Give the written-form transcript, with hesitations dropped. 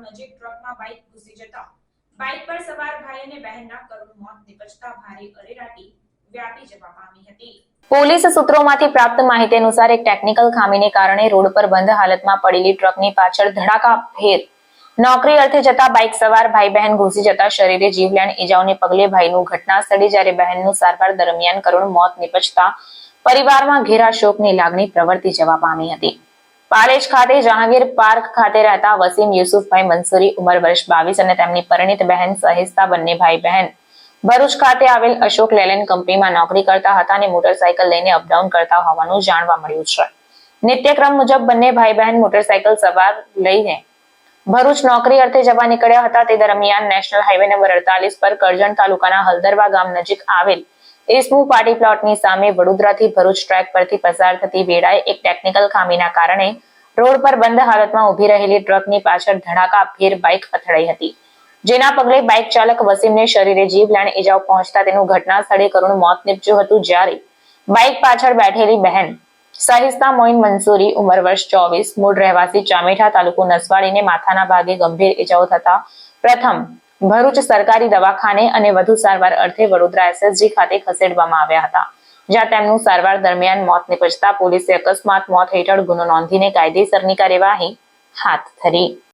નજીક ટ્રકમાં બાઇક ઘૂસી જતા બાઇક પર સવાર ભાઈ અને બહેનના કરુણ મોત નિપજતા ભારે અરેરાટી વ્યાપી જવા પામી હતી। પોલીસ સૂત્રોમાંથી પ્રાપ્ત માહિતી અનુસાર એક ટેકનિકલ ખામીને કારણે રોડ પર બંધ હાલતમાં પડેલી ટ્રકની પાછળ ધડાકાભેર નોકરી અર્થે જતા બાઇક સવાર ભાઈ બહેન ઘૂસી જતા શરીરે જીવલેણ ઇજાઓને પગલે ભાઈનું ઘટના સ્થળે જ્યારે બહેનનું સારવાર દરમિયાન કરુણ મોત નિપજતા પરિવારમાં ઘેરા શોકની લાગણી પ્રવર્તી જવા પામી હતી। પાલેજ ખાતે જહાંગીર પાર્ક ખાતે રહેતા વસીમ યુસુફભાઈ મંસૂરી ઉંમર વર્ષ 22 અને તેમની પરિણીત બહેન સહિસ્તા બંને ભાઈ બહેન ભરૂચ ખાતે આવેલ અશોક લેલેન્ડ કંપનીમાં નોકરી કરતા હતા અને મોટરસાયકલ લઈને અપડાઉન કરતા હોવાનું જાણવા મળ્યું છે। નિત્યક્રમ મુજબ બંને ભાઈ બહેન મોટરસાયકલ સવાર લઈને ભરૂચ નોકરી અર્થે જવા નીકળ્યા હતા। તે દરમિયાન નેશનલ હાઈવે નંબર 48 પર કરજણ તાલુકાના હલદરવા ગામ નજીક આવેલ ઇસ્મુ પાર્ટી પ્લોટની સામે વડોદરાથી ભરૂચ ટ્રેક પરથી પસાર થતી વેળાએ એક ટેકનિકલ ખામીના કારણે રોડ પર બંધ હાલતમાં ઊભી રહેલી ટ્રકની પાછળ ધડાકાભેર બાઇક અથડાઈ હતી, જેના પગલે બાઇક ચાલક વસીમને શરીરે જીવલેણ ઇજાઓ પહોંચતા તેનું ઘટના સ્થળે કરુણ મોત નીપજ્યું હતું। જ્યારે બાઇક પાછળ બેઠેલી બહેન સહિસ્તા મોઇન મંસૂરી ઉંમર વર્ષ 24 મૂળ રહેવાસી ચામેઠા તાલુકો નસવાડીને માથાના ભાગે ગંભીર ઇજાઓ થતા પ્રથમ ભરૂચ સરકારી દવાખાને અને વધુ સારવાર અર્થે વડોદરા SSG ખાતે ખસેડવામાં આવ્યા હતા, જ્યાં તેમનું સારવાર દરમિયાન મોત નિપજતા પોલીસે અકસ્માત મોત હેઠળ ગુનો નોંધીને કાયદેસરની કાર્યવાહી હાથ ધરી।